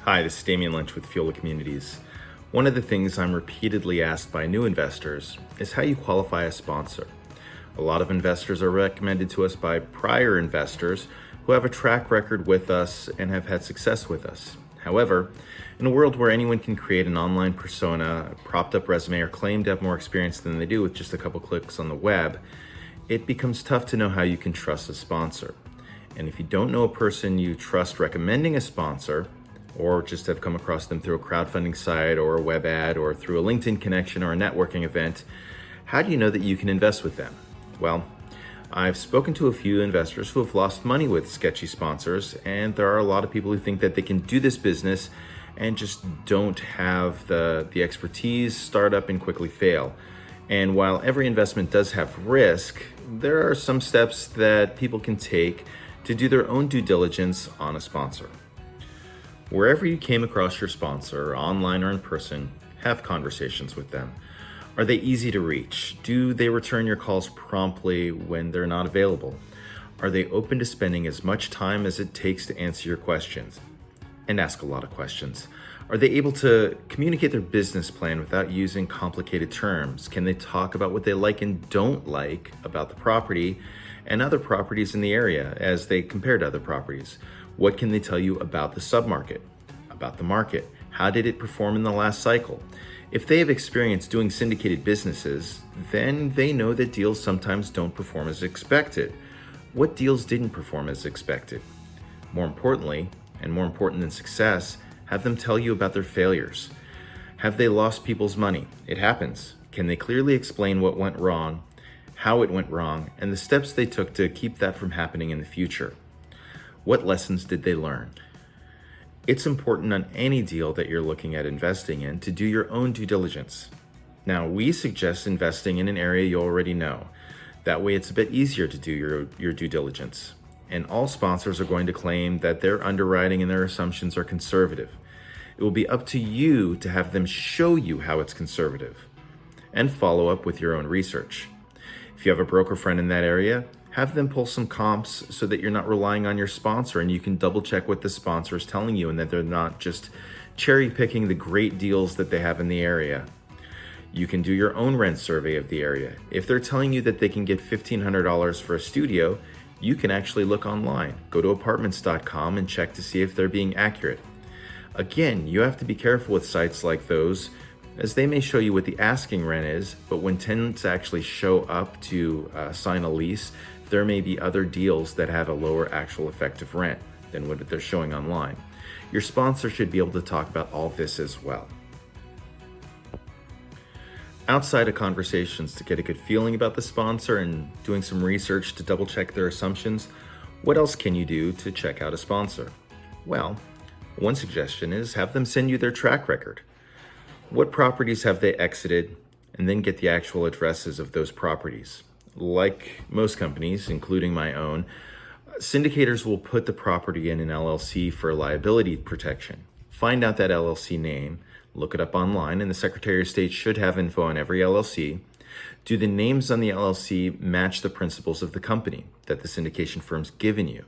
Hi, this is Damian Lynch with Fiola Communities. One of the things I'm repeatedly asked by new investors is how you qualify a sponsor. A lot of investors are recommended to us by prior investors who have a track record with us and have had success with us. However, in a world where anyone can create an online persona, a propped up resume, or claim to have more experience than they do with just a couple clicks on the web, it becomes tough to know how you can trust a sponsor. And if you don't know a person you trust recommending a sponsor, or just have come across them through a crowdfunding site or a web ad or through a LinkedIn connection or a networking event, how do you know that you can invest with them? Well, I've spoken to a few investors who have lost money with sketchy sponsors, and there are a lot of people who think that they can do this business and just don't have the expertise, start up and quickly fail. And while every investment does have risk, there are some steps that people can take to do their own due diligence on a sponsor. Wherever you came across your sponsor, online or in person, have conversations with them. Are they easy to reach? Do they return your calls promptly when they're not available? Are they open to spending as much time as it takes to answer your questions? And ask a lot of questions. Are they able to communicate their business plan without using complicated terms? Can they talk about what they like and don't like about the property and other properties in the area as they compare to other properties? What can they tell you about the submarket, about the market? How did it perform in the last cycle? If they have experience doing syndicated businesses, then they know that deals sometimes don't perform as expected. What deals didn't perform as expected? More importantly, and more important than success, have them tell you about their failures. Have they lost people's money? It happens. Can they clearly explain what went wrong, how it went wrong, and the steps they took to keep that from happening in the future? What lessons did they learn? It's important on any deal that you're looking at investing in to do your own due diligence. Now, we suggest investing in an area you already know. That way it's a bit easier to do your due diligence. And all sponsors are going to claim that their underwriting and their assumptions are conservative. It will be up to you to have them show you how it's conservative and follow up with your own research. If you have a broker friend in that area, have them pull some comps so that you're not relying on your sponsor and you can double check what the sponsor is telling you and that they're not just cherry picking the great deals that they have in the area. You can do your own rent survey of the area. If they're telling you that they can get $1,500 for a studio, you can actually look online. Go to apartments.com and check to see if they're being accurate. Again, you have to be careful with sites like those, as they may show you what the asking rent is, but when tenants actually show up to sign a lease, there may be other deals that have a lower actual effective rent than what they're showing online. Your sponsor should be able to talk about all this as well. Outside of conversations to get a good feeling about the sponsor and doing some research to double check their assumptions, what else can you do to check out a sponsor? Well, one suggestion is have them send you their track record. What properties have they exited, and then get the actual addresses of those properties. Like most companies, including my own, syndicators will put the property in an LLC for liability protection. Find out that LLC name, look it up online, and the Secretary of State should have info on every LLC. Do the names on the LLC match the principles of the company that the syndication firm's given you?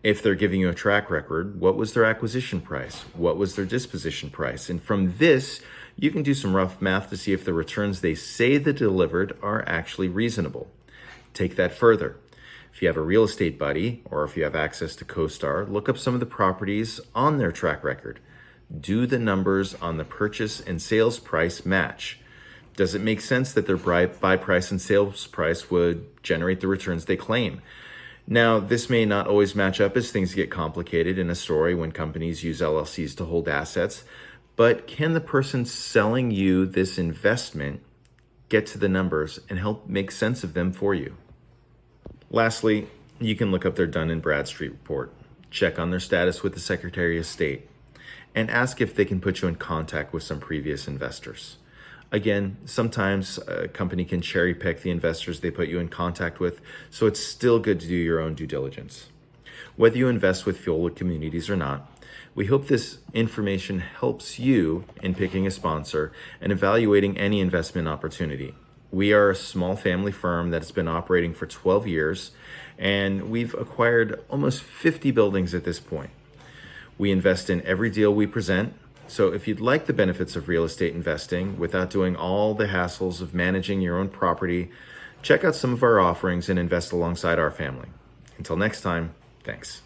If they're giving you a track record, what was their acquisition price? What was their disposition price? And from this, you can do some rough math to see if the returns they say they delivered are actually reasonable. Take that further. If you have a real estate buddy, or if you have access to CoStar, look up some of the properties on their track record. Do the numbers on the purchase and sales price match? Does it make sense that their buy price and sales price would generate the returns they claim? Now, this may not always match up as things get complicated in a story when companies use LLCs to hold assets, but can the person selling you this investment get to the numbers and help make sense of them for you? Lastly, you can look up their Dun & Bradstreet report, check on their status with the Secretary of State, and ask if they can put you in contact with some previous investors. Again, sometimes a company can cherry pick the investors they put you in contact with, so it's still good to do your own due diligence. Whether you invest with Fiola Communities or not, we hope this information helps you in picking a sponsor and evaluating any investment opportunity. We are a small family firm that's been operating for 12 years, and we've acquired almost 50 buildings at this point. We invest in every deal we present. So if you'd like the benefits of real estate investing without doing all the hassles of managing your own property, check out some of our offerings and invest alongside our family. Until next time, thanks.